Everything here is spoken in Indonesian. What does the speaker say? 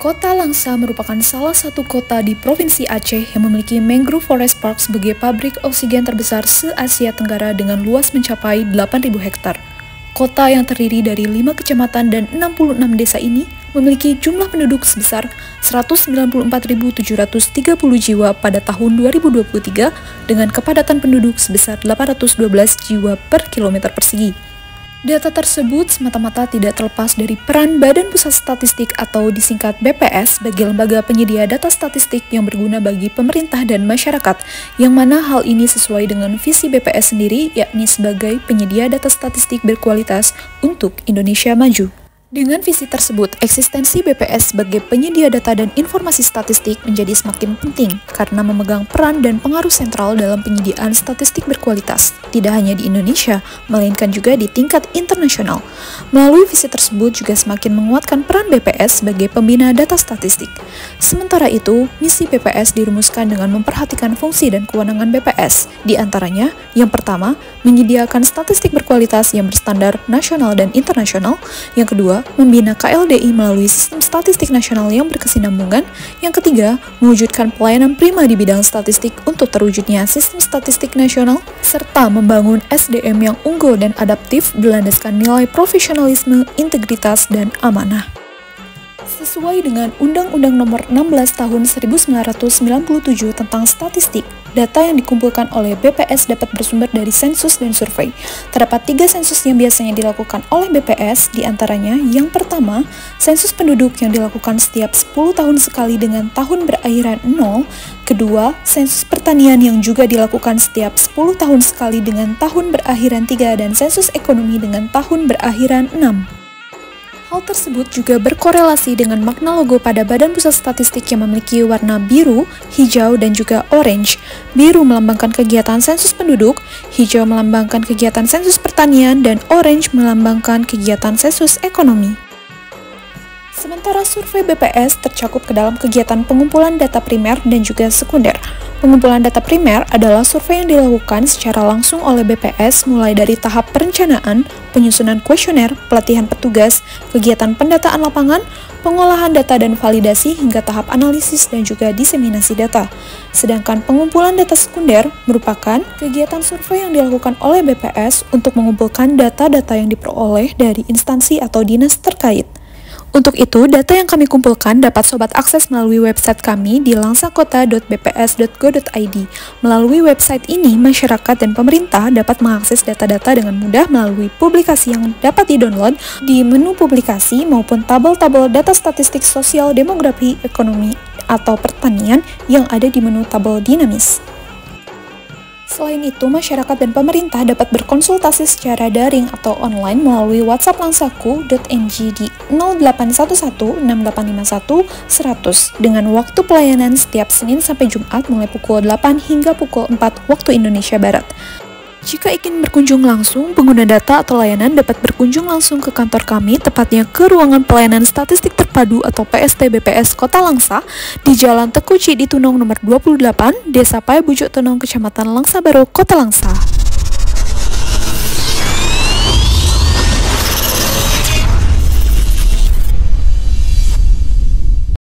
Kota Langsa merupakan salah satu kota di Provinsi Aceh yang memiliki mangrove forest park sebagai pabrik oksigen terbesar se-Asia Tenggara dengan luas mencapai 8.000 hektar. Kota yang terdiri dari 5 kecamatan dan 66 desa ini memiliki jumlah penduduk sebesar 194.730 jiwa pada tahun 2023 dengan kepadatan penduduk sebesar 812 jiwa per kilometer persegi. Data tersebut semata-mata tidak terlepas dari peran Badan Pusat Statistik atau disingkat BPS sebagai lembaga penyedia data statistik yang berguna bagi pemerintah dan masyarakat, yang mana hal ini sesuai dengan visi BPS sendiri, yakni sebagai penyedia data statistik berkualitas untuk Indonesia maju. Dengan visi tersebut, eksistensi BPS sebagai penyedia data dan informasi statistik menjadi semakin penting karena memegang peran dan pengaruh sentral dalam penyediaan statistik berkualitas, tidak hanya di Indonesia, melainkan juga di tingkat internasional. Melalui visi tersebut juga semakin menguatkan peran BPS sebagai pembina data statistik. Sementara itu, misi BPS dirumuskan dengan memperhatikan fungsi dan kewenangan BPS, di antaranya, yang pertama, menyediakan statistik berkualitas yang berstandar nasional dan internasional, yang kedua, membina KLDI melalui sistem statistik nasional yang berkesinambungan. Yang ketiga, mewujudkan pelayanan prima di bidang statistik untuk terwujudnya sistem statistik nasional, serta membangun SDM yang unggul dan adaptif berlandaskan nilai profesionalisme, integritas, dan amanah. Sesuai dengan Undang-Undang Nomor 16 Tahun 1997 tentang statistik, data yang dikumpulkan oleh BPS dapat bersumber dari sensus dan survei. Terdapat 3 sensus yang biasanya dilakukan oleh BPS, diantaranya yang pertama, sensus penduduk yang dilakukan setiap 10 tahun sekali dengan tahun berakhiran 0, kedua, sensus pertanian yang juga dilakukan setiap 10 tahun sekali dengan tahun berakhiran 3, dan sensus ekonomi dengan tahun berakhiran 6. Hal tersebut juga berkorelasi dengan makna logo pada Badan Pusat Statistik yang memiliki warna biru, hijau, dan juga orange. Biru melambangkan kegiatan sensus penduduk, hijau melambangkan kegiatan sensus pertanian, dan orange melambangkan kegiatan sensus ekonomi. Sementara survei BPS tercakup ke dalam kegiatan pengumpulan data primer dan juga sekunder. Pengumpulan data primer adalah survei yang dilakukan secara langsung oleh BPS mulai dari tahap perencanaan, penyusunan kuesioner, pelatihan petugas, kegiatan pendataan lapangan, pengolahan data dan validasi hingga tahap analisis dan juga diseminasi data. Sedangkan pengumpulan data sekunder merupakan kegiatan survei yang dilakukan oleh BPS untuk mengumpulkan data-data yang diperoleh dari instansi atau dinas terkait. Untuk itu, data yang kami kumpulkan dapat sobat akses melalui website kami di langsakota.bps.go.id. Melalui website ini, masyarakat dan pemerintah dapat mengakses data-data dengan mudah melalui publikasi yang dapat di-download di menu publikasi maupun tabel-tabel data statistik sosial, demografi, ekonomi, atau pertanian yang ada di menu tabel dinamis. Selain itu, masyarakat dan pemerintah dapat berkonsultasi secara daring atau online melalui WhatsApp Langsaku.ng di 08116851 100 dengan waktu pelayanan setiap Senin sampai Jumat mulai pukul 8 hingga pukul 4 waktu Indonesia Barat. Jika ingin berkunjung langsung, pengguna data atau layanan dapat berkunjung langsung ke kantor kami, tepatnya ke Ruangan Pelayanan Statistik Terpadu atau PST BPS Kota Langsa di Jalan Teku Ciditunong nomor 28, Desa Paebujuk Tenong, Kecamatan Langsa Baru, Kota Langsa.